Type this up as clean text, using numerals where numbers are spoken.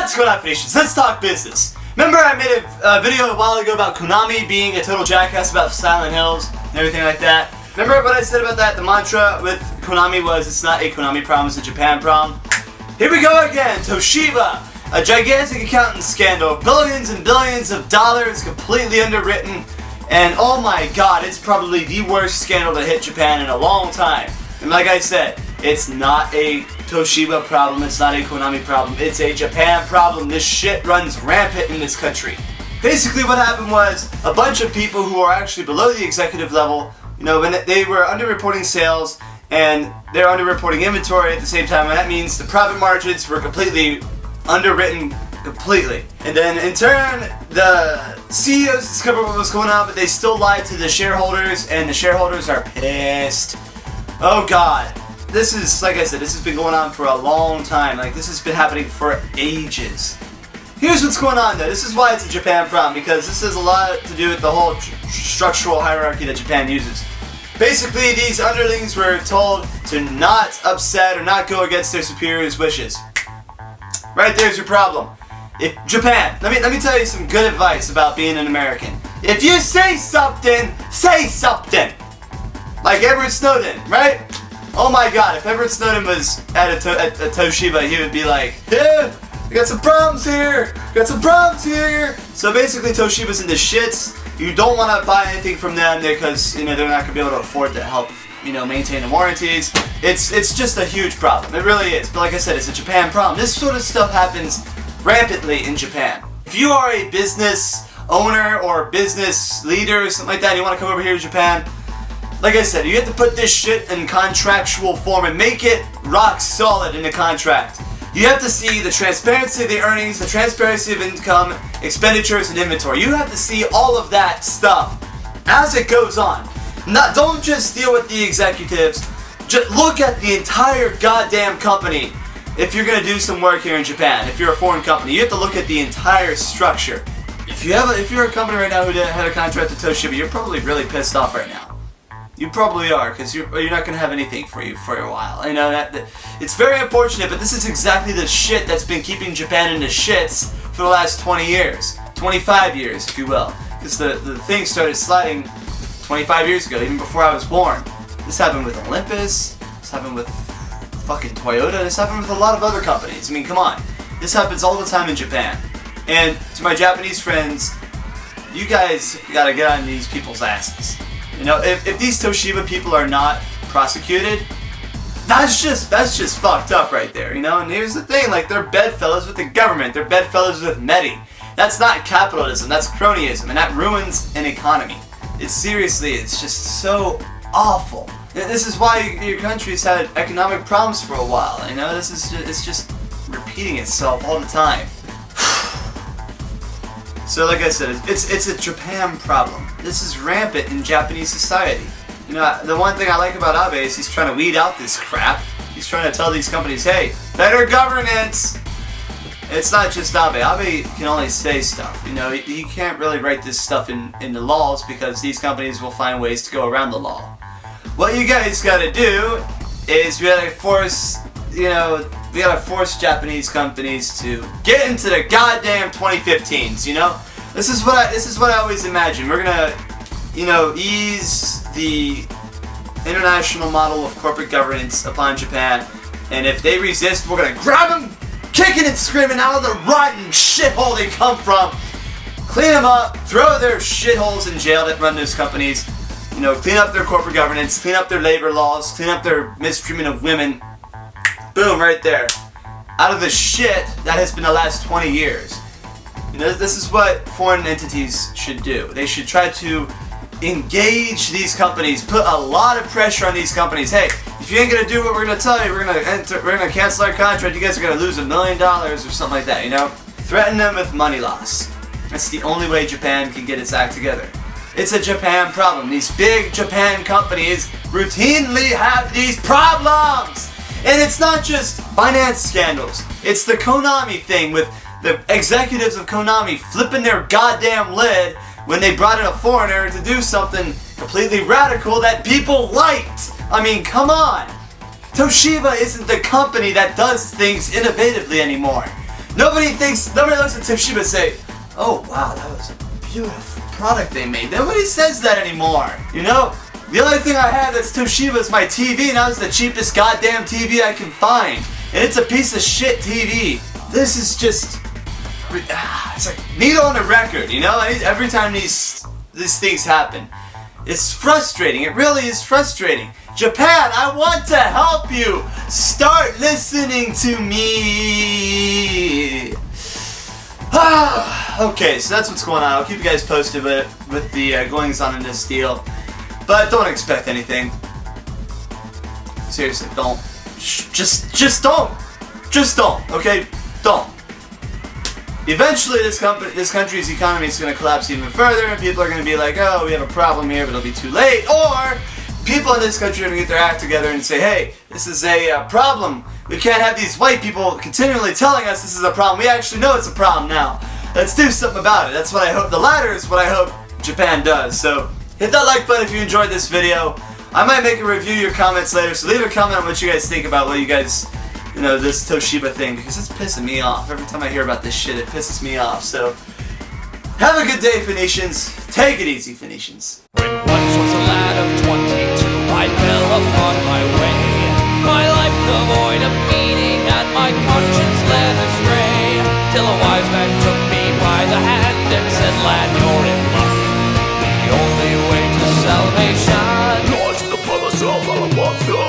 What's going on, Phoenicians? Let's talk business. Remember I made a video a while ago about Konami being a total jackass about Silent Hills and everything like that? Remember what I said about that? The mantra with Konami was, it's not a Konami problem, it's a Japan problem. Here we go again. Toshiba, a gigantic accounting scandal, billions and billions of dollars completely underwritten, and oh my god, it's probably the worst scandal to hit Japan in a long time. And like I said, it's not a Toshiba problem, it's not a Konami problem, it's a Japan problem. This shit runs rampant in this country. Basically what happened was, a bunch of people who are actually below the executive level, you know, when they were underreporting sales, and they're underreporting inventory at the same time, and that means the profit margins were completely underwritten completely. And then in turn, the CEOs discovered what was going on, but they still lied to the shareholders, and the shareholders are pissed. Oh god. This is, like I said, this has been going on for a long time. Like, this has been happening for ages. Here's what's going on though. This is why it's a Japan problem, because this has a lot to do with the whole structural hierarchy that Japan uses. Basically, these underlings were told to not upset or not go against their superiors' wishes. Right there's your problem. If Japan, let me tell you some good advice about being an American. If you say something, say something. Like Edward Snowden, right? Oh my god, if Edward Snowden was at a Toshiba, he would be like, yeah, we got some problems here, So basically Toshiba's in the shits. You don't want to buy anything from them because, you know, they're not going to be able to afford to help, you know, maintain the warranties. It's just a huge problem. It really is. But like I said, it's a Japan problem. This sort of stuff happens rampantly in Japan. If you are a business owner or business leader or something like that and you want to come over here to Japan, like I said, you have to put this shit in contractual form and make it rock solid in the contract. You have to see the transparency of the earnings, the transparency of income, expenditures, and inventory. You have to see all of that stuff as it goes on. Don't just deal with the executives. Just look at the entire goddamn company. If you're going to do some work here in Japan, if you're a foreign company, you have to look at the entire structure. If you're a company right now who had a contract with Toshiba, you're probably really pissed off right now. You probably are, because you're not going to have anything for you for a while. I know that it's very unfortunate, but this is exactly the shit that's been keeping Japan in the shits for the last 20 years. 25 years, if you will. Because the thing started sliding 25 years ago, even before I was born. This happened with Olympus, this happened with fucking Toyota, this happened with a lot of other companies. I mean, come on. This happens all the time in Japan. And to my Japanese friends, you guys gotta get on these people's asses. You know, if these Toshiba people are not prosecuted, that's just fucked up right there, you know? And here's the thing, like, they're bedfellows with the government, they're bedfellows with Medi. That's not capitalism, that's cronyism, and that ruins an economy. It's just so awful. This is why your country's had economic problems for a while, you know? It's just repeating itself all the time. So like I said, it's a Japan problem. This is rampant in Japanese society. You know, the one thing I like about Abe is he's trying to weed out this crap. He's trying to tell these companies, hey, better governance! It's not just Abe. Abe can only say stuff. You know, he can't really write this stuff in the laws because these companies will find ways to go around the law. What you guys gotta do is we gotta force Japanese companies to get into the goddamn 2015s, you know? This is what I always imagine. We're gonna, you know, ease the international model of corporate governance upon Japan, and if they resist, we're gonna grab them, kicking and screaming out of the rotten shithole they come from, clean them up, throw their shitholes in jail that run those companies, you know, clean up their corporate governance, clean up their labor laws, clean up their mistreatment of women. Boom, right there. Out of the shit that has been the last 20 years. You know, this is what foreign entities should do. They should try to engage these companies, put a lot of pressure on these companies. Hey, if you ain't gonna do what we're gonna tell you, we're gonna cancel our contract. You guys are gonna lose $1 million or something like that. You know, threaten them with money loss. That's the only way Japan can get its act together. It's a Japan problem. These big Japan companies routinely have these problems. And it's not just finance scandals. It's the Konami thing with the executives of Konami flipping their goddamn lid when they brought in a foreigner to do something completely radical that people liked. I mean, come on. Toshiba isn't the company that does things innovatively anymore. Nobody looks at Toshiba and say, oh wow, that was a beautiful product they made. Nobody says that anymore, you know? The only thing I have that's Toshiba is my TV, and that was the cheapest goddamn TV I can find. And it's a piece of shit TV. This is just, it's like needle on a record, you know? Every time these things happen. It's frustrating, it really is frustrating. Japan, I want to help you! Start listening to me! Okay, so that's what's going on. I'll keep you guys posted with the goings on in this deal. But don't expect anything. Seriously, don't. Just don't! Just don't, okay? Don't. Eventually, this country's economy is going to collapse even further, and people are going to be like, oh, we have a problem here, but it'll be too late. Or, people in this country are going to get their act together and say, hey, this is a problem. We can't have these white people continually telling us this is a problem. We actually know it's a problem now. Let's do something about it. That's what I hope. The latter is what I hope Japan does. So, hit that like button if you enjoyed this video. I might make a review of your comments later, so leave a comment on what you guys think about what you guys... You know, this Toshiba thing, because it's pissing me off. Every time I hear about this shit, it pisses me off. So, have a good day, Phoenicians. Take it easy, Phoenicians. When once was a lad of 22, I fell upon my way. My life devoid of meaning, and my conscience led astray. Till a wise man took me by the hand and said, lad, you're in luck. The only way to salvation lies in the palace of Alabaster.